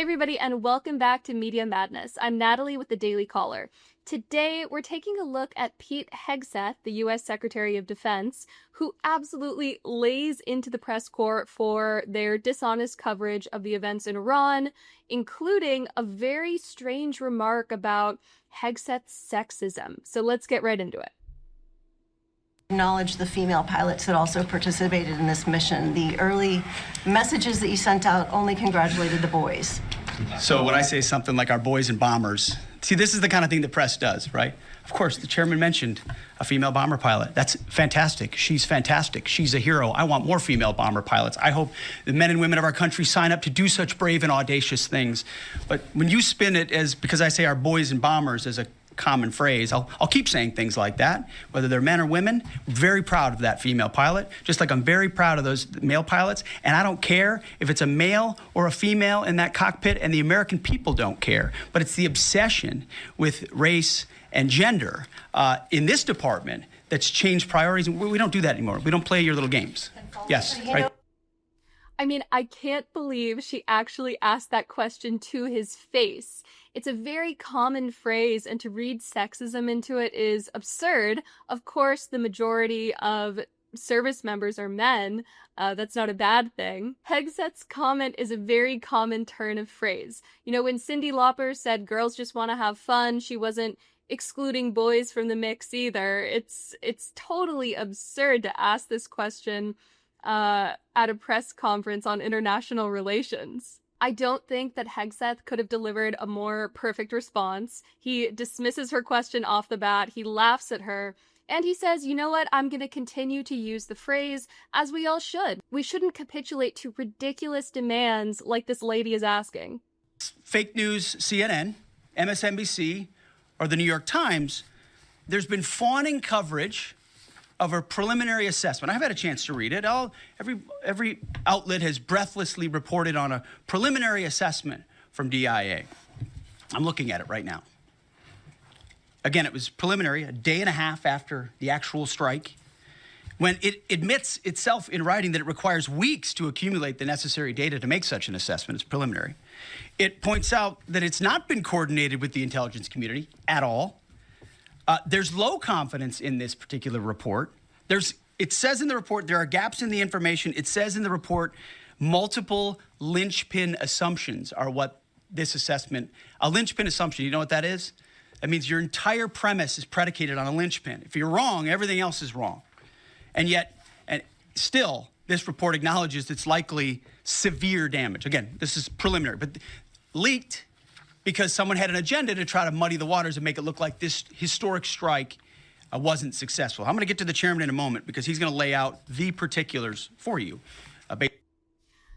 everybody, and welcome back to Media Madness. I'm Natalie with the Daily Caller. Today, we're taking a look at Pete Hegseth, the U.S. Secretary of Defense, who absolutely lays into the press corps for their dishonest coverage of the events in Iran, including a very strange remark about Hegseth's sexism. So let's get right into it. Acknowledge the female pilots that also participated in this mission. The early messages that you sent out only congratulated the boys. So when I say something like our boys and bombers, see, this is the kind of thing the press does, right? Of course, the chairman mentioned a female bomber pilot. That's fantastic. She's fantastic. She's a hero. I want more female bomber pilots. I hope the men and women of our country sign up to do such brave and audacious things. But when you spin it as, because I say our boys and bombers as a common phrase, I'll keep saying things like that, whether they're men or women. Very proud of that female pilot, just like I'm very proud of those male pilots. And I don't care if it's a male or a female in that cockpit, and the American people don't care. But it's the obsession with race and gender in this department that's changed priorities. We don't do that anymore. We don't play your little games. Yes, right. I mean, I can't believe she actually asked that question to his face. It's a very common phrase, and to read sexism into it is absurd. Of course, the majority of service members are men. That's not a bad thing. Hegseth's comment is a very common turn of phrase. You know, when Cyndi Lauper said girls just want to have fun, she wasn't excluding boys from the mix either. It's totally absurd to ask this question at a press conference on international relations. I don't think that Hegseth could have delivered a more perfect response. He dismisses her question off the bat, he laughs at her, and he says, you know what, I'm going to continue to use the phrase, as we all should. We shouldn't capitulate to ridiculous demands like this lady is asking. Fake news, CNN, MSNBC, or the New York Times, there's been fawning coverage of a preliminary assessment. I've had a chance to read it. Every outlet has breathlessly reported on a preliminary assessment from DIA. I'm looking at it right now. Again, it was preliminary, a day and a half after the actual strike, when it admits itself in writing that it requires weeks to accumulate the necessary data to make such an assessment. It's preliminary. It points out that it's not been coordinated with the intelligence community at all. There's low confidence in this particular report. It says in the report there are gaps in the information. It says in the report multiple linchpin assumptions are what this assessment, a linchpin assumption, you know what that is? That means your entire premise is predicated on a linchpin. If you're wrong, everything else is wrong. And yet, and still, this report acknowledges it's likely severe damage. Again, this is preliminary, but leaked because someone had an agenda to try to muddy the waters and make it look like this historic strike wasn't successful. I'm going to get to the chairman in a moment because he's going to lay out the particulars for you.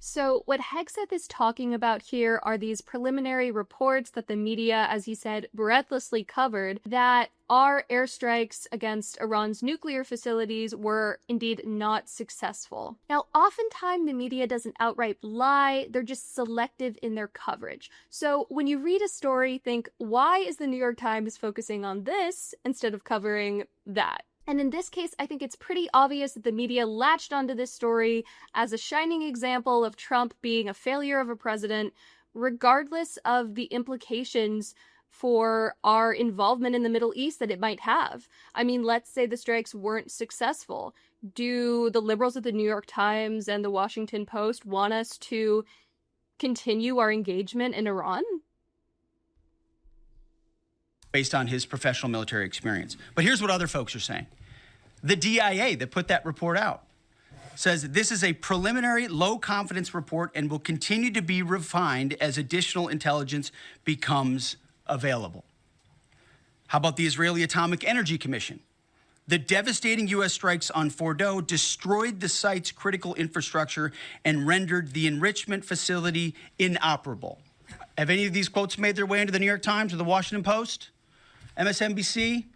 So what Hegseth is talking about here are these preliminary reports that the media, as he said, breathlessly covered, that our airstrikes against Iran's nuclear facilities were indeed not successful. Now, oftentimes the media doesn't outright lie, they're just selective in their coverage. So when you read a story, think, why is the New York Times focusing on this instead of covering that? And in this case, I think it's pretty obvious that the media latched onto this story as a shining example of Trump being a failure of a president, regardless of the implications for our involvement in the Middle East that it might have. I mean, let's say the strikes weren't successful. Do the liberals at the New York Times and the Washington Post want us to continue our engagement in Iran? Based on his professional military experience. But here's what other folks are saying. The DIA that put that report out says this is a preliminary low-confidence report and will continue to be refined as additional intelligence becomes available. How about the Israeli Atomic Energy Commission? The devastating U.S. strikes on Fordow destroyed the site's critical infrastructure and rendered the enrichment facility inoperable. Have any of these quotes made their way into the New York Times or the Washington Post? MSNBC,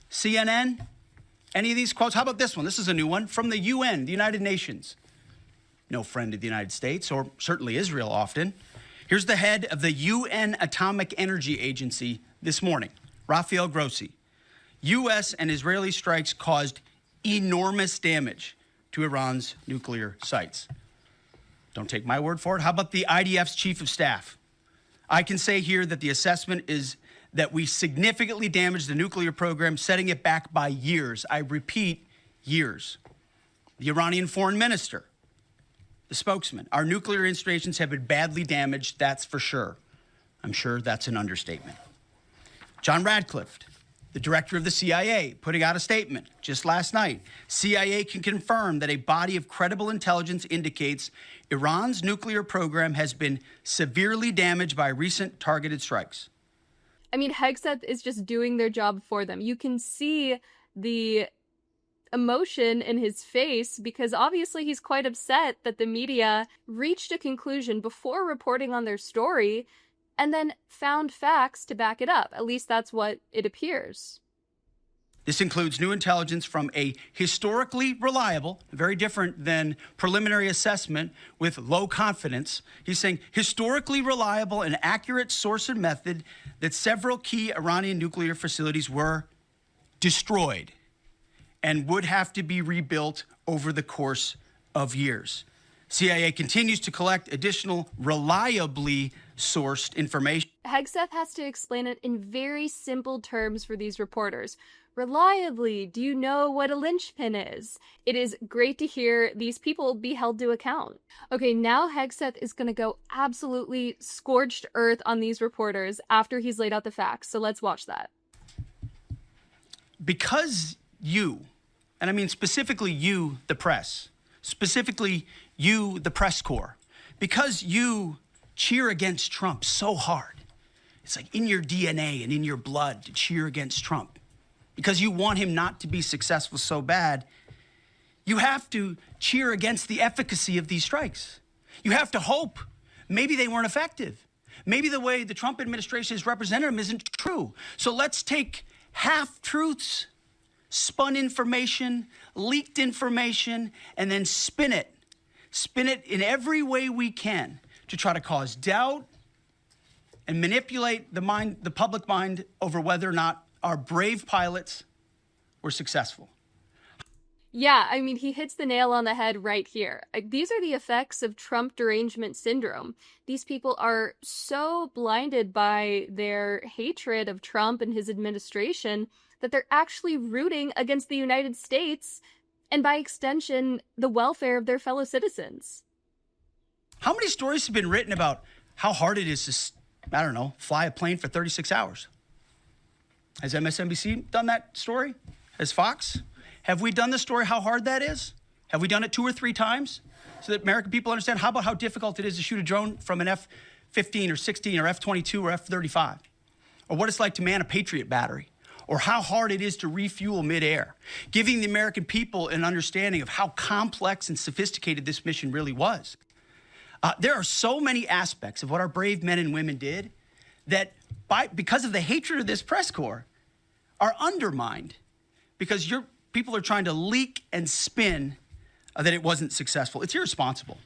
CNN, any of these quotes? How about this one? This is a new one from the UN, the United Nations. No friend of the United States, or certainly Israel often. Here's the head of the UN Atomic Energy Agency this morning, Rafael Grossi. U.S. and Israeli strikes caused enormous damage to Iran's nuclear sites. Don't take my word for it. How about the IDF's chief of staff, I can say here that the assessment is that we significantly damaged the nuclear program, setting it back by years. I repeat, years. The Iranian foreign minister, the spokesman, our nuclear installations have been badly damaged, that's for sure. I'm sure that's an understatement. John Radcliffe, the director of the CIA, putting out a statement just last night. CIA can confirm that a body of credible intelligence indicates Iran's nuclear program has been severely damaged by recent targeted strikes. I mean, Hegseth is just doing their job for them. You can see the emotion in his face because obviously he's quite upset that the media reached a conclusion before reporting on their story and then found facts to back it up. At least that's what it appears. This includes new intelligence from a historically reliable, very different than preliminary assessment with low confidence. He's saying historically reliable and accurate source and method that several key Iranian nuclear facilities were destroyed and would have to be rebuilt over the course of years. CIA continues to collect additional reliably sourced information. Hegseth has to explain it in very simple terms for these reporters. Reliably, do you know what a linchpin is? It is great to hear these people be held to account. Okay, now Hegseth is going to go absolutely scorched earth on these reporters after he's laid out the facts. So let's watch that. Because you, and I mean specifically you, the press, specifically you, the press corps, because you cheer against Trump so hard, it's like in your DNA and in your blood to cheer against Trump, because you want him not to be successful so bad, you have to cheer against the efficacy of these strikes. You have to hope maybe they weren't effective. Maybe the way the Trump administration has represented them isn't true. So let's take half-truths, spun information, leaked information, and then spin it in every way we can to try to cause doubt and manipulate the public mind over whether or not our brave pilots were successful. Yeah, I mean, he hits the nail on the head right here. These are the effects of Trump derangement syndrome. These people are so blinded by their hatred of Trump and his administration that they're actually rooting against the United States and, by extension, the welfare of their fellow citizens. How many stories have been written about how hard it is to, fly a plane for 36 hours? Has MSNBC done that story? Has Fox? Have we done the story how hard that is? Have we done it 2 or 3 times so that American people understand? How about how difficult it is to shoot a drone from an F-15 or 16 or F-22 or F-35? Or what it's like to man a Patriot battery? Or how hard it is to refuel midair? Giving the American people an understanding of how complex and sophisticated this mission really was. There are so many aspects of what our brave men and women did that because of the hatred of this press corps are undermined because your people are trying to leak and spin that it wasn't successful. It's irresponsible.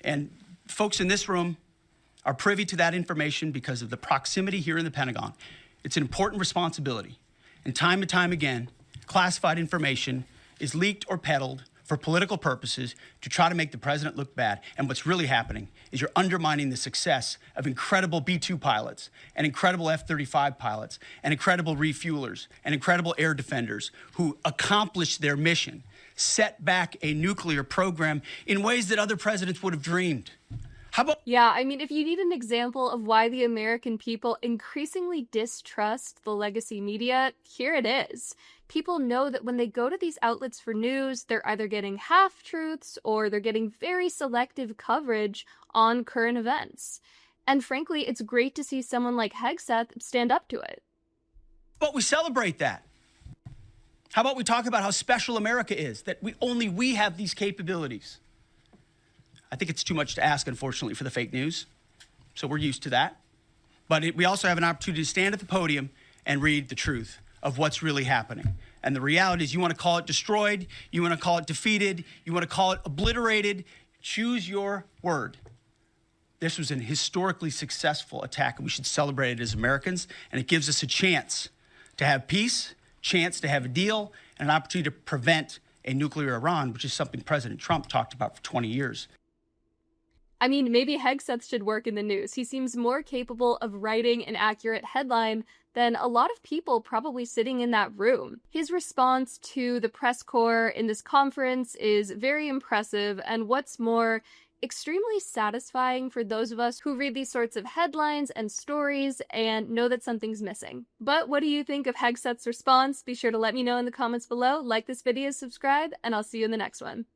And folks in this room are privy to that information because of the proximity here in the Pentagon. It's an important responsibility. And time again, classified information is leaked or peddled for political purposes to try to make the president look bad. And what's really happening is you're undermining the success of incredible B-2 pilots and incredible F-35 pilots and incredible refuelers and incredible air defenders who accomplished their mission, set back a nuclear program in ways that other presidents would have dreamed. How about... Yeah, I mean, if you need an example of why the American people increasingly distrust the legacy media, here it is. People know that when they go to these outlets for news, they're either getting half-truths or they're getting very selective coverage on current events. And frankly, it's great to see someone like Hegseth stand up to it. But we celebrate that. How about we talk about how special America is, that only we have these capabilities? I think it's too much to ask, unfortunately, for the fake news. So we're used to that. But we also have an opportunity to stand at the podium and read the truth of what's really happening. And the reality is you want to call it destroyed, you want to call it defeated, you want to call it obliterated, choose your word. This was an historically successful attack, and we should celebrate it as Americans. And it gives us a chance to have peace, chance to have a deal, and an opportunity to prevent a nuclear Iran, which is something President Trump talked about for 20 years. I mean, maybe Hegseth should work in the news. He seems more capable of writing an accurate headline than a lot of people probably sitting in that room. His response to the press corps in this conference is very impressive, and what's more, extremely satisfying for those of us who read these sorts of headlines and stories and know that something's missing. But what do you think of Hegseth's response? Be sure to let me know in the comments below, like this video, subscribe, and I'll see you in the next one.